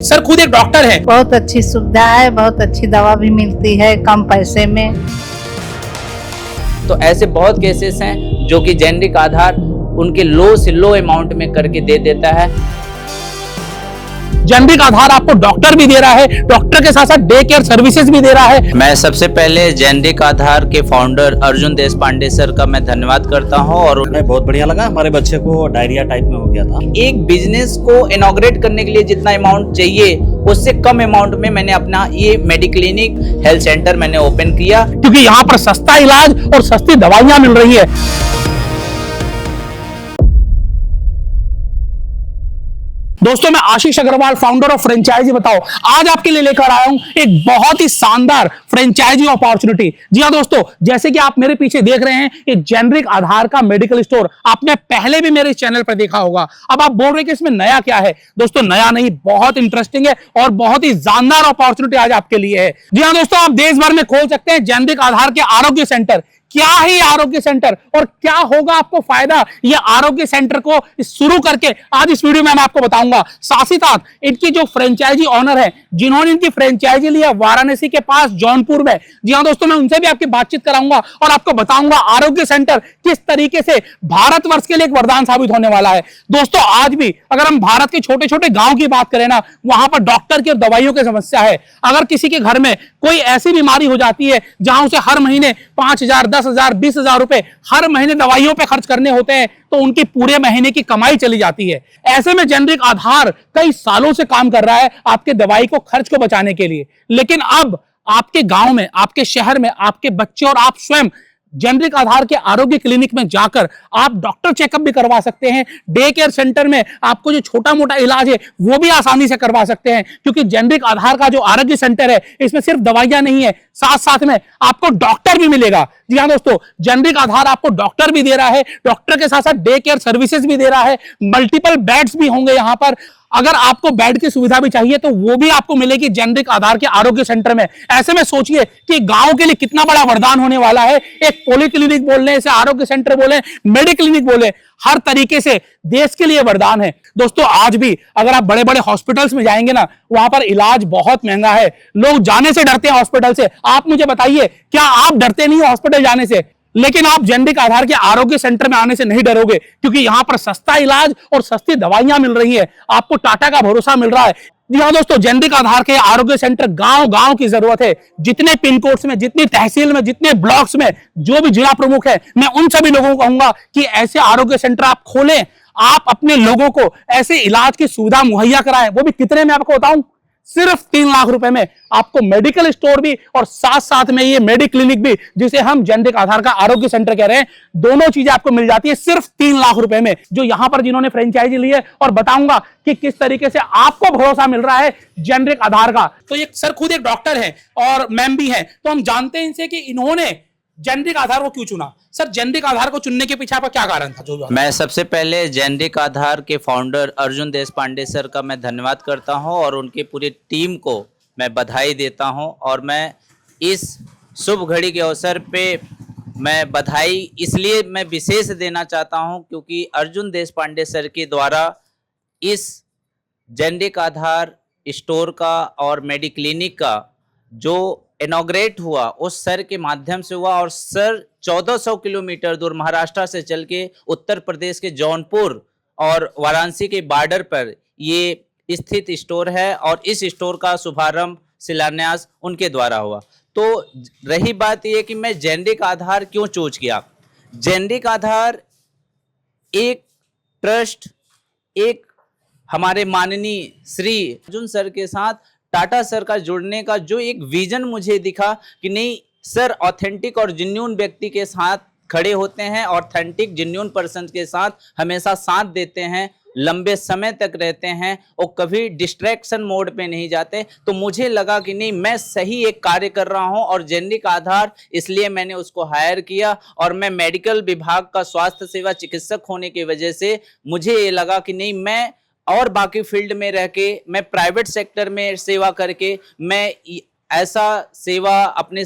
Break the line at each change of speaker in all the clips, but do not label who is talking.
Sir खुद एक doctor है।
बहुत अच्छी सुविधा है, बहुत अच्छी दवा भी मिलती है कम पैसे में।
तो ऐसे बहुत केसेस हैं जो कि जेनरिक आधार उनके लो से लो अमाउंट में करके दे देता है।
जेनरिक आधार आपको डॉक्टर भी दे रहा है, डॉक्टर के साथ साथ डे केयर सर्विसेज भी दे रहा है।
मैं सबसे पहले जेनरिक आधार के फाउंडर अर्जुन देशपांडे सर का मैं धन्यवाद करता हूं। और
हमें बहुत बढ़िया लगा। हमारे बच्चे को डायरिया टाइप में हो गया था।
एक बिजनेस को इनॉग्रेट करने के लिए जितना अमाउंट चाहिए उससे कम अमाउंट में मैंने अपना ये मेडिक्लिनिक हेल्थ सेंटर मैंने ओपन किया,
क्योंकि यहाँ पर सस्ता इलाज और सस्ती दवाइयां मिल रही है। दोस्तों मैं आशीष अग्रवाल, फाउंडर ऑफ फ्रेंचाइजी बताओ, आज आपके लिए लेकर आया हूं एक बहुत ही शानदार फ्रेंचाइजी अपॉर्चुनिटी। जी हां दोस्तों, जैसे कि आप मेरे पीछे देख रहे हैं, एक जेनरिक आधार का मेडिकल स्टोर आपने पहले भी मेरे चैनल पर देखा होगा। अब आप बोल रहे हैं कि इसमें नया क्या है? दोस्तों नया नहीं, बहुत इंटरेस्टिंग है और बहुत ही शानदार अपॉर्चुनिटी आज आपके लिए है। जी हां दोस्तों, आप देश भर में खोल सकते हैं जेनरिक आधार के आरोग्य सेंटर। क्या है आरोग्य सेंटर और क्या होगा आपको फायदा ये आरोग्य सेंटर को शुरू करके आज इस वीडियो में मैं आपको बताऊंगा। साथ ही साथ इनकी जो फ्रेंचाइजी ऑनर है जिन्होंने इनकी फ्रेंचाइजी लिया वाराणसी के पास जौनपुर में, जी हां दोस्तों, मैं उनसे भी आपकी बातचीत कराऊंगा और आपको बताऊंगा आरोग्य सेंटर किस तरीके से भारतवर्ष के लिए एक वरदान साबित होने वाला है। दोस्तों आज भी अगर हम भारत के छोटे छोटे गांव की बात करें ना, वहां पर डॉक्टर की और दवाइयों की समस्या है। अगर किसी के घर में कोई ऐसी बीमारी हो जाती है जहां उसे हर महीने 5,000, 10,000, 20,000 रुपए हर महीने दवाइयों पे खर्च करने होते हैं तो उनकी पूरे महीने की कमाई चली जाती है। ऐसे में जेनरिक आधार कई सालों से काम कर रहा है आपके दवाई को खर्च को बचाने के लिए। लेकिन अब आपके गांव में, आपके शहर में, आपके बच्चे और आप स्वयं जेनरिक आधार के आरोग्य क्लिनिक में जाकर आप डॉक्टर चेकअप भी करवा सकते हैं। डे केयर सेंटर में आपको जो छोटा मोटा इलाज है वो भी आसानी से करवा सकते हैं, क्योंकि जेनरिक आधार का जो आरोग्य सेंटर है इसमें सिर्फ दवाइयां नहीं है, साथ साथ में आपको डॉक्टर भी मिलेगा। जी हां दोस्तों, जेनरिक आधार आपको डॉक्टर भी दे रहा है, डॉक्टर के साथ साथ डे केयर सर्विसेज भी दे रहा है, मल्टीपल बेड्स भी होंगे यहां पर। अगर आपको बेड की सुविधा भी चाहिए तो वो भी आपको मिलेगी जेनरिक आधार के आरोग्य सेंटर में। ऐसे में सोचिए कि गांव के लिए कितना बड़ा वरदान होने वाला है। एक पॉलीक्लिनिक बोल रहे, इसे आरोग्य सेंटर बोले, मेडिक्लिनिक बोले, हर तरीके से देश के लिए वरदान है। दोस्तों आज भी अगर आप बड़े बड़े हॉस्पिटल्स में जाएंगे ना, वहां पर इलाज बहुत महंगा है, लोग जाने से डरते हैं हॉस्पिटल से। आप मुझे बताइए, क्या आप डरते नहीं हो हॉस्पिटल जाने से? लेकिन आप जेनरिक आधार के आरोग्य सेंटर में आने से नहीं डरोगे, क्योंकि यहां पर सस्ता इलाज और सस्ती दवाइयां मिल रही है। आपको टाटा का भरोसा मिल रहा है। जी हाँ दोस्तों, जेनरिक आधार के आरोग्य सेंटर गांव गांव की जरूरत है। जितने पिन कोड्स में, जितनी तहसील में, जितने ब्लॉक्स में जो भी जिला प्रमुख है, मैं उन सभी लोगों को कहूंगा कि ऐसे आरोग्य सेंटर आप खोलें। आप अपने लोगों को ऐसे इलाज की सुविधा मुहैया कराएं। वो भी कितने में आपको बताऊं, सिर्फ 3 लाख रुपए में आपको मेडिकल स्टोर भी और साथ साथ में ये मेडिक्लिनिक भी, जिसे हम जेनरिक आधार का आरोग्य सेंटर कह रहे हैं, दोनों चीजें आपको मिल जाती है सिर्फ 3 लाख रुपए में, जो यहां पर जिन्होंने फ्रेंचाइजी ली है। और बताऊंगा कि किस तरीके से आपको भरोसा मिल रहा है जेनरिक आधार का। तो ये सर खुद एक डॉक्टर है और मैम भी है, तो हम जानते हैं इनसे कि इन्होंने जेनरिक आधार को क्यों चुना। सर जेनरिक आधार को चुनने के पीछे आपका क्या कारण था? जो
मैं सबसे पहले जेनरिक आधार के फाउंडर अर्जुन देशपांडे सर का मैं धन्यवाद करता हूं और उनकी पूरी टीम को मैं बधाई देता हूं। और मैं इस शुभ घड़ी के अवसर पे मैं बधाई इसलिए मैं विशेष देना चाहता हूं क्योंकि अर्जुन देशपांडे सर के द्वारा इस जेनरिक आधार स्टोर का और मेडिक्लिनिक का जो इनॉग्रेट हुआ उस सर के माध्यम से हुआ। और सर 1400 किलोमीटर दूर महाराष्ट्र से चल के उत्तर प्रदेश के जौनपुर और वाराणसी के बॉर्डर पर ये स्थित स्टोर है और इस स्टोर का शुभारंभ शिलान्यास उनके द्वारा हुआ। तो रही बात ये कि मैं जेनरिक आधार क्यों चूज किया। जेनरिक आधार एक ट्रस्ट, एक हमारे माननीय श्री अर्जुन सर के साथ टाटा सर का जुड़ने का जो एक विजन मुझे दिखा कि नहीं, सर ऑथेंटिक और जेन्युइन व्यक्ति के साथ खड़े होते हैं, ऑथेंटिक जेन्युइन पर्सन के साथ हमेशा साथ देते हैं, लंबे समय तक रहते हैं और कभी डिस्ट्रैक्शन मोड पे नहीं जाते। तो मुझे लगा कि नहीं, मैं सही एक कार्य कर रहा हूं और जेनरिक आधार, इसलिए मैंने उसको हायर किया। और मैं मेडिकल विभाग का स्वास्थ्य सेवा चिकित्सक होने की वजह से मुझे ये लगा कि नहीं, मैं और बाकी फील्ड में रह के, मैं प्राइवेट सेक्टर में सेवा करके मैं ऐसा सेवा अपने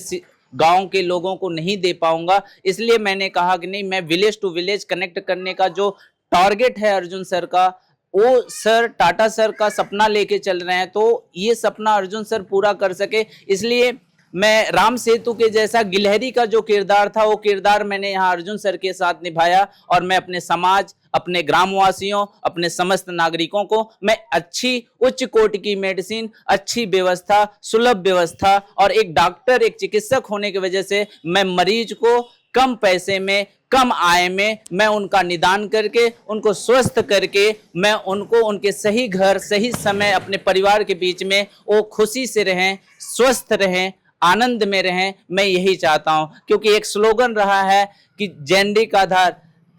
गांव के लोगों को नहीं दे पाऊंगा। इसलिए मैंने कहा कि नहीं, मैं विलेज टू विलेज कनेक्ट करने का जो टारगेट है अर्जुन सर का, वो सर टाटा सर का सपना लेके चल रहे हैं, तो ये सपना अर्जुन सर पूरा कर सके, इसलिए मैं राम सेतु के जैसा गिलहरी का जो किरदार था वो किरदार मैंने यहाँ अर्जुन सर के साथ निभाया। और मैं अपने समाज, अपने ग्रामवासियों, अपने समस्त नागरिकों को मैं अच्छी उच्च कोटि की मेडिसिन, अच्छी व्यवस्था, सुलभ व्यवस्था और एक डॉक्टर, एक चिकित्सक होने की वजह से मैं मरीज को कम पैसे में, कम आय में मैं उनका निदान करके, उनको स्वस्थ करके, मैं उनको उनके सही घर, सही समय अपने परिवार के बीच में वो खुशी से रहें, स्वस्थ रहें, आनंद में रहें। मैं यही चाहता हूं, क्योंकि एक स्लोगन रहा है कि जेनरिक आधार,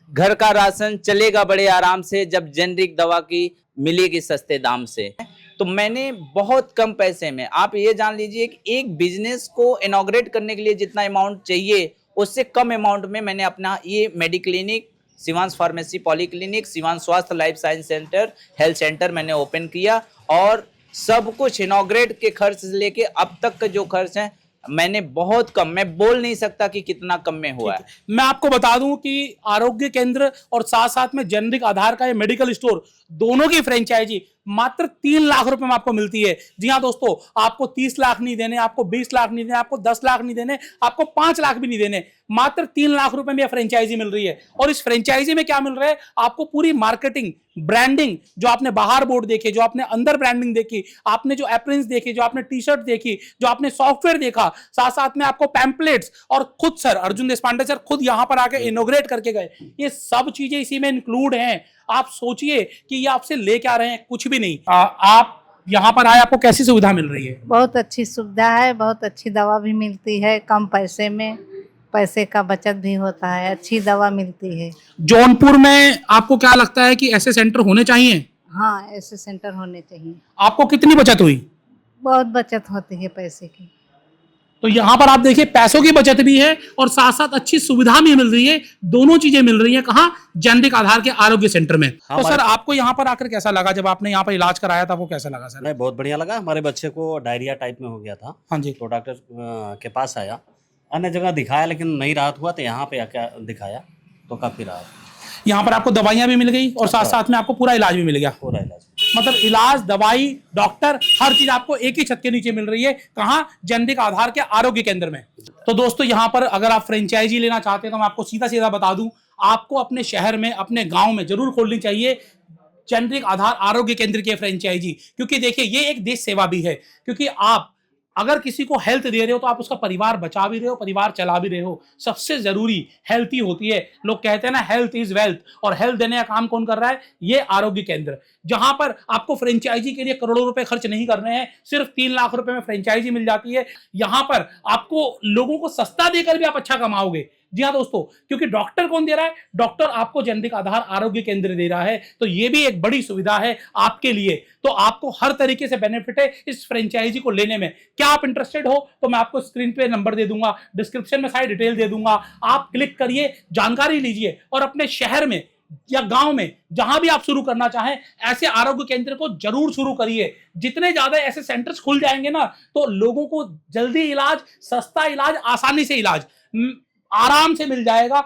घर का राशन चलेगा बड़े आराम से जब जेनरिक दवा की मिलेगी सस्ते दाम से। तो मैंने बहुत कम पैसे में, आप ये जान लीजिए कि एक बिजनेस को इनॉग्रेट करने के लिए जितना अमाउंट चाहिए उससे कम अमाउंट में मैंने अपना ये मेडिक्लिनिक, शिवांश फार्मेसी पॉलीक्लिनिक, शिवांश स्वास्थ्य life science centre, health centre मैंने ओपन किया। और सब कुछ इनॉग्रेट के खर्च से लेके अब तक का जो खर्च है मैंने बहुत कम, मैं बोल नहीं सकता कि कितना कम में हुआ है।
मैं आपको बता दूं कि आरोग्य केंद्र और साथ साथ में जेनरिक आधार का ये मेडिकल स्टोर, दोनों की फ्रेंचाइजी मात्र 3 लाख रुपए में आपको मिलती है। जी हाँ दोस्तों, आपको 30 लाख नहीं देने, आपको 20 लाख नहीं देने, आपको 10 लाख नहीं देने, आपको 5 लाख भी नहीं देने, मात्र 3 लाख रुपए में यह फ्रेंचाइजी मिल रही है। और इस फ्रेंचाइजी में क्या मिल रहा है आपको? पूरी मार्केटिंग, ब्रांडिंग, जो आपने बाहर बोर्ड देखे, जो आपने अंदर ब्रांडिंग देखी, आपने जो एप्रिन्स देखे, जो आपने टी शर्ट देखी, जो आपने सॉफ्टवेयर देखा, साथ साथ में आपको पैम्पलेट्स, और खुद सर अर्जुन देशपांडे सर खुद यहां पर आके इनोग्रेट करके गए, ये सब चीजें इसी में इंक्लूड हैं। आप सोचिए कि ये आपसे ले क्या रहे हैं, कुछ भी नहीं। आप यहाँ पर आए, आपको कैसी सुविधा मिल रही है?
बहुत अच्छी सुविधा है, बहुत अच्छी दवा भी मिलती है, कम पैसे में, पैसे का बचत भी होता है, अच्छी दवा मिलती है।
जौनपुर में आपको क्या लगता है कि ऐसे सेंटर होने चाहिए?
हाँ, ऐसे सेंटर होने चाहिए।
आपको कितनी बचत हुई?
बहुत बचत होती है पैसे की।
तो यहाँ पर आप देखिए, पैसों की बचत भी है और साथ साथ अच्छी सुविधा भी मिल रही है। दोनों चीजें मिल रही है। कहाँ? जेनरिक आधार के आरोग्य सेंटर में। तो सर आपको यहाँ पर आकर कैसा लगा? जब आपने यहाँ पर इलाज कराया था वो कैसा लगा सर?
नहीं, बहुत बढ़िया लगा। हमारे बच्चे को डायरिया टाइप में हो गया था।
हाँ जी।
तो डॉक्टर के पास आया, अन्य जगह दिखाया लेकिन नहीं राहत हुआ, तो यहाँ पे आके दिखाया तो काफी राहत।
यहाँ पर आपको दवाइयाँ भी मिल गई और साथ साथ में आपको पूरा इलाज भी मिल गया।
पूरा इलाज,
मतलब इलाज, दवाई, डॉक्टर, हर चीज आपको एक ही छत के नीचे मिल रही है। कहाँ? जेनरिक आधार के आरोग्य केंद्र में। तो दोस्तों यहाँ पर अगर आप फ्रेंचाइजी लेना चाहते हैं तो मैं आपको सीधा सीधा बता दूं, आपको अपने शहर में, अपने गांव में जरूर खोलनी चाहिए जेनरिक आधार आरोग्य केंद्र की फ्रेंचाइजी। क्योंकि देखिए ये एक देश सेवा भी है। क्योंकि आप अगर किसी को हेल्थ दे रहे हो तो आप उसका परिवार बचा भी रहे हो, परिवार चला भी रहे हो। सबसे जरूरी हेल्थ ही होती है। लोग कहते हैं ना, हेल्थ इज वेल्थ, और हेल्थ देने का काम कौन कर रहा है? ये आरोग्य केंद्र, जहां पर आपको फ्रेंचाइजी के लिए करोड़ों रुपए खर्च नहीं करने हैं। सिर्फ 3 लाख रुपए में फ्रेंचाइजी मिल जाती है। यहां पर आपको लोगों को सस्ता देकर भी आप अच्छा कमाओगे। जी हाँ दोस्तों, क्योंकि डॉक्टर कौन दे रहा है? डॉक्टर आपको जेनरिक आधार आरोग्य केंद्र दे रहा है। तो ये भी एक बड़ी सुविधा है आपके लिए। तो आपको हर तरीके से बेनिफिट है इस फ्रेंचाइजी को लेने में। क्या आप इंटरेस्टेड हो तो मैं आपको स्क्रीन पे नंबर दे दूंगा, डिस्क्रिप्शन में सारी डिटेल दे दूंगा। आप क्लिक करिए, जानकारी लीजिए और अपने शहर में या गांव में जहां भी आप शुरू करना चाहें, ऐसे आरोग्य केंद्र को जरूर शुरू करिए। जितने ज्यादा ऐसे सेंटर्स खुल जाएंगे ना, तो लोगों को जल्दी इलाज, सस्ता इलाज, आसानी से इलाज आराम से मिल जाएगा।